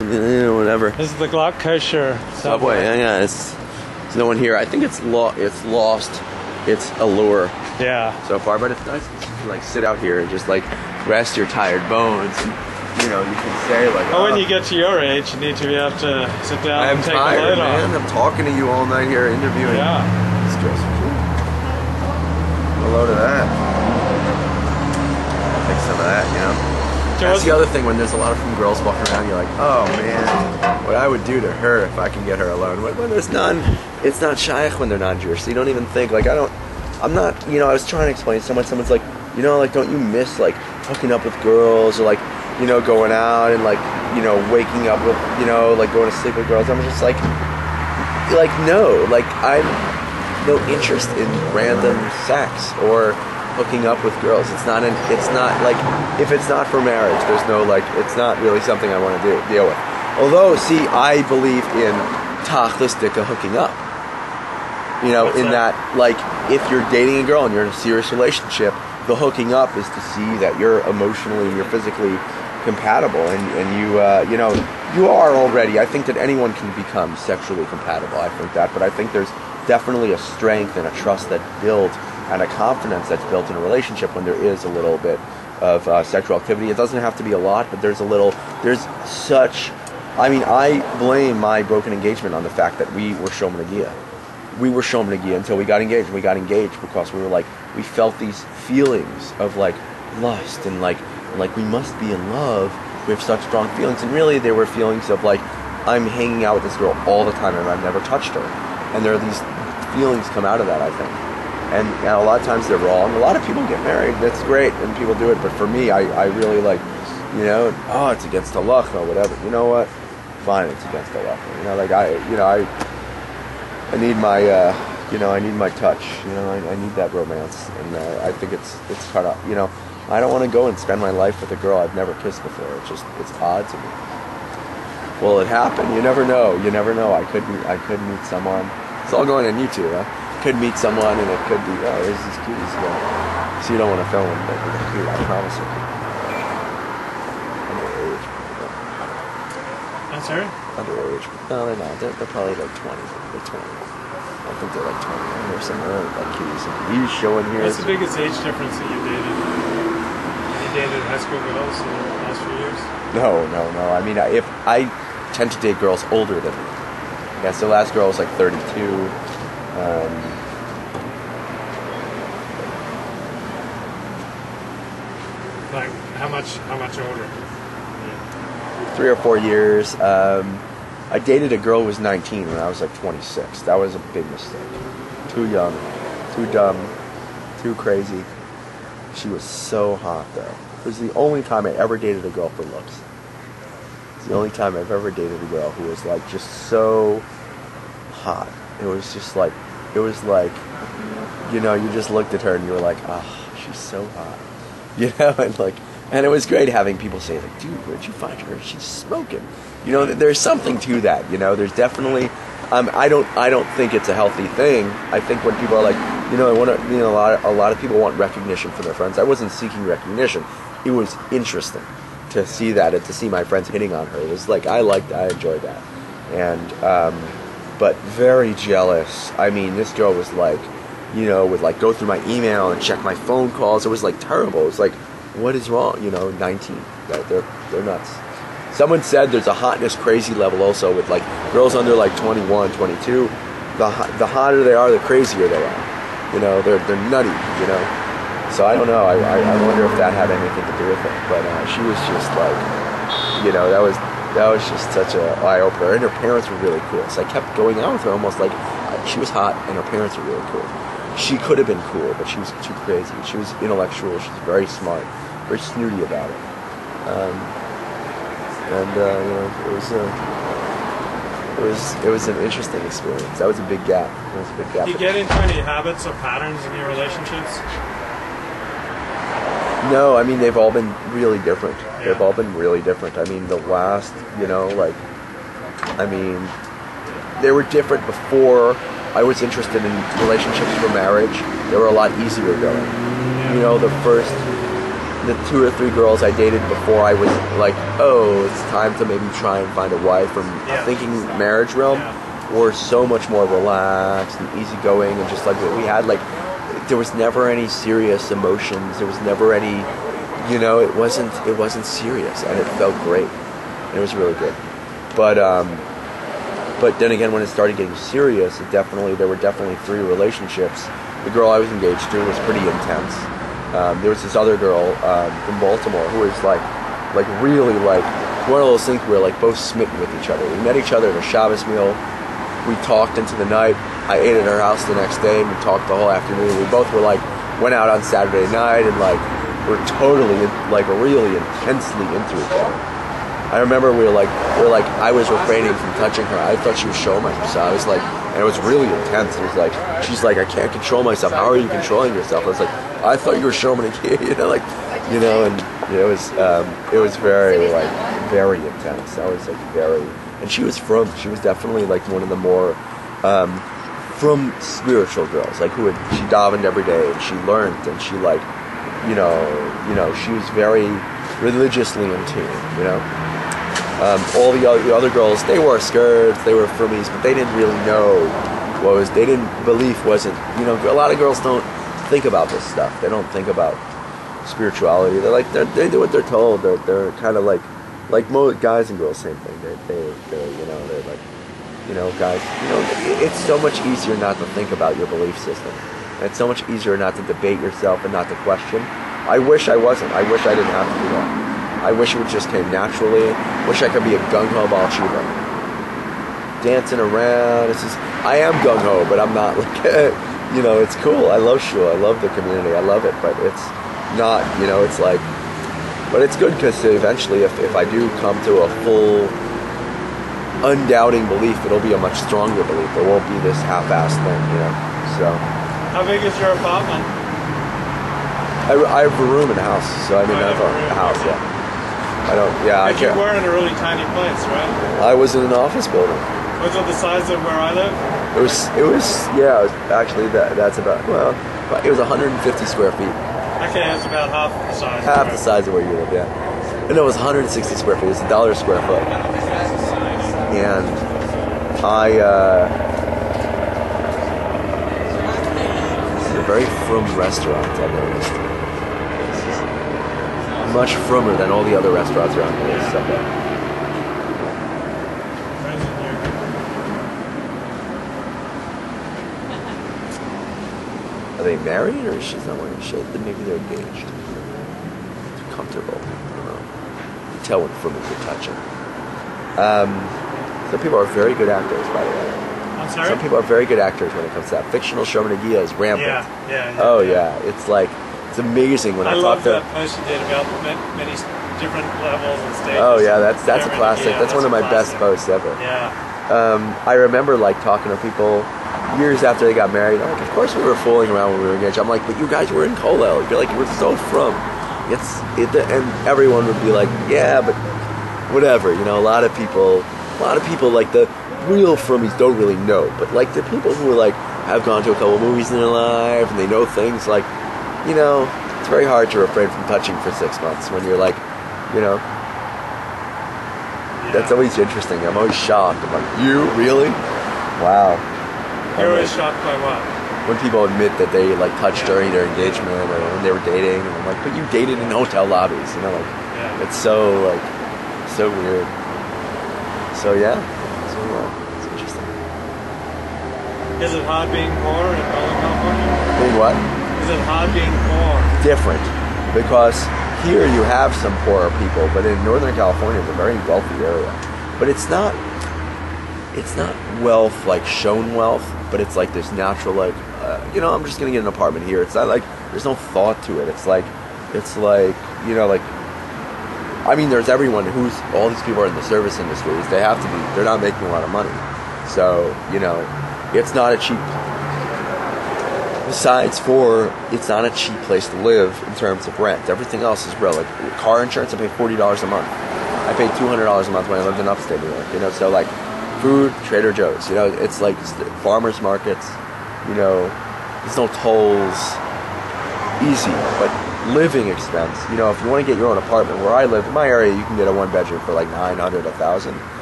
Whatever. This is the Glock Kosher Subway. Yeah, there's no one here. I think it's lost its allure. Yeah. So far, but it's nice to like sit out here and just like rest your tired bones. And, you know, you can say like. Oh, when you get to your age, you need to be able to sit down and take tired, the light man. off. I'm talking to you all night here, interviewing. Yeah. This girl's cute. Hello to that. Take some of that, you know. That's the other thing when there's a lot of girls walking around. You're like, oh man, what I would do to her if I can get her alone. When there's none, it's not shaykh when they're non-Jewish. So you don't even think like I'm not. You know, I was trying to explain to someone. Someone's like, you know, like don't you miss like hooking up with girls or like, you know, going out and like, you know, waking up with, you know, like going to sleep with girls. I'm just like no, like I'm no interest in random sex or hooking up with girls. It's not like, if it's not for marriage, there's no like, it's not really something I want to deal with. Although, see, I believe in tachlis dika hooking up. You know, in that, like, if you're dating a girl and you're in a serious relationship, the hooking up is to see that you're emotionally and you're physically compatible, and you know, you are already. I think that anyone can become sexually compatible. I think that, but I think there's definitely a strength and a trust that's built and a confidence that's built in a relationship when there is a little bit of sexual activity. It doesn't have to be a lot, but there's such. I mean, I blame my broken engagement on the fact that we were Shom Nagia. We were Shom Nagia until we got engaged. We got engaged because we felt these feelings of like lust and like we must be in love. We have such strong feelings, and really they were feelings of like, I'm hanging out with this girl all the time and I've never touched her, and there are these feelings come out of that, I think. And a lot of times they're wrong. A lot of people get married. That's great, and people do it. But for me, I really like, you know, it's against the luck or whatever. You know what? Fine, it's against the luck. You know, like I need my, I need my touch. You know, I need that romance, and I think it's kind of, you know, I don't want to go and spend my life with a girl I've never kissed before. It's odd to me. Will it happen? You never know. You never know. I could meet someone. It's all going on YouTube, huh? Could meet someone, and it could be, oh, there's these cuties. So you don't want to film them, but they're cute, I promise you. Underage. I'm sorry? Underage. No, they're not. They're probably like 20. They're 20. I think they're like 20. There's some like cuties. These showing here. What's the biggest age difference that you dated? You dated high school girls in the last few years? No. I mean, if I tend to date girls older than me. Yeah, so the last girl was like 32. Like how much older? Yeah. 3 or 4 years. I dated a girl who was 19 when I was like 26. That was a big mistake. Too young, too dumb, too crazy. She was so hot though. It was the only time I ever dated a girl for looks. It's the only time I've ever dated a girl who was like just so hot. It was just like, you know, you just looked at her and you were like, oh, she's so hot. You know, and it was great having people say like, dude, where'd you find her? She's smoking. You know, there's something to that. You know, there's definitely. I don't think it's a healthy thing. I think when people are like, you know, a lot of people want recognition from their friends. I wasn't seeking recognition. It was interesting to see that and to see my friends hitting on her. It was like I enjoyed that, and but very jealous. I mean, this girl was like, you know, would like go through my email and check my phone calls. It was like terrible. It was like, what is wrong? You know, 19. They're nuts. Someone said there's a hotness crazy level also with like girls under like 21, 22. The hotter they are, the crazier they are. You know, they're nutty. You know, so I don't know. I wonder if that had anything to do with it. But she was just like, you know, that was just such a eye opener. And her parents were really cool. So I kept going out with her almost like she was hot, and her parents were really cool. She could have been cool, but she was too crazy. She was intellectual. She was very smart, very snooty about it. You know, it was an interesting experience. That was a big gap. It was a big gap. Do you get into any habits or patterns in your relationships? No, I mean they've all been really different. Yeah. They've all been really different. I mean the last, you know, like, I mean, they were different before I was interested in relationships for marriage. They were a lot easier going. Yeah. You know, the first the 2 or 3 girls I dated before I was like, oh, it's time to maybe try and find a wife from thinking marriage realm, were so much more relaxed and easygoing, and just like we had, like, there was never any serious emotions. There was never any, it wasn't serious, and it felt great. And it was really good. But then again, when it started getting serious, there were definitely 3 relationships. The girl I was engaged to was pretty intense. There was this other girl from Baltimore who was like really like one of those things where like both smitten with each other. We met each other at a Shabbos meal. We talked into the night. I ate at her house the next day, and we talked the whole afternoon. We both went out on Saturday night, and like we're totally like really intensely into each other. I remember we were like I was refraining from touching her. I thought she was showing myself. I was like, and it was really intense. It was like, she's like, I can't control myself. How are you controlling yourself? I was like, I thought you were showing me, and it was very like very intense. I was like and she was definitely like one of the more from spiritual girls, like she davened every day, and she learned, and she like, she was very religiously in tune, all the other girls, they wore skirts, they were frimmies, but they didn't really know belief wasn't, a lot of girls don't think about this stuff. They don't think about spirituality. They're like, they do what they're told. They're kind of like most guys and girls, same thing. They're like, guys, it's so much easier not to think about your belief system. And it's so much easier not to debate yourself and not to question. I wish I wasn't. I wish I didn't have to do that. I wish it just came naturally. Wish I could be a gung-ho Baal Tshuva. Dancing around. I am gung-ho, but I'm not like, it's cool. I love shul. I love the community. I love it, but it's not, it's like, but it's good because eventually if I do come to a full, undoubting belief, it'll be a much stronger belief. It won't be this half-assed thing, so. How big is your apartment? I have a room in the house, so I have a house, yeah. But you were in a really tiny place, right? I was in an office building. Was it the size of where I live? It was actually that's about, it was 150 square feet. Okay, it's about half the size. Half the size of where you live, yeah. And it was 160 square feet. It's $1 a square foot. And this is a very frum restaurant I've noticed. Much frummer than all the other restaurants around here. Are they married, or she's not wearing a shirt? Then maybe they're engaged. Too comfortable. I don't know. You tell when frummer you're touching. Some people are very good actors, by the way. I'm sorry? Some people are very good actors when it comes to that. Fictional Shoman Agia is rampant. Yeah. Oh yeah, it's like. It's amazing when I talk to. I love that post you did about many different levels and stages. Oh yeah, that's a classic. That's one of my best posts ever. Yeah. I remember like talking to people years after they got married. I'm like, of course we were fooling around when we were engaged. I'm like, but you guys were in Kollel. You're like, you were so frum. And everyone would be like, yeah, but whatever. A lot of people like the real frummies don't really know, but like the people who are like have gone to a couple movies in their life and they know things like. It's very hard to refrain from touching for 6 months when you're like, That's always interesting. I'm always shocked. I'm like, you really? Wow. You're always shocked by what? When people admit that they like touched during their engagement or when they were dating, and I'm like, but you dated in hotel lobbies, it's so weird. So yeah, it's interesting. Is it hard being poor in Northern California? Being what? Is it hard being poor? Different, because here you have some poorer people, but in Northern California it's a very wealthy area. But it's not wealth like shown wealth, but it's like this natural like, I'm just gonna get an apartment here. It's not like there's no thought to it. It's like there's everyone all these people are in the service industries. They have to be. They're not making a lot of money, so it's not a cheap. Besides it's not a cheap place to live in terms of rent. Everything else is real. Like car insurance, I pay $40 a month. I paid $200 a month when I lived in upstate New York. So like food, Trader Joe's. It's like farmers markets. There's no tolls. Easy, but living expense. You know, if you want to get your own apartment, where I live, in my area, you can get a one bedroom for like $900, $1,000.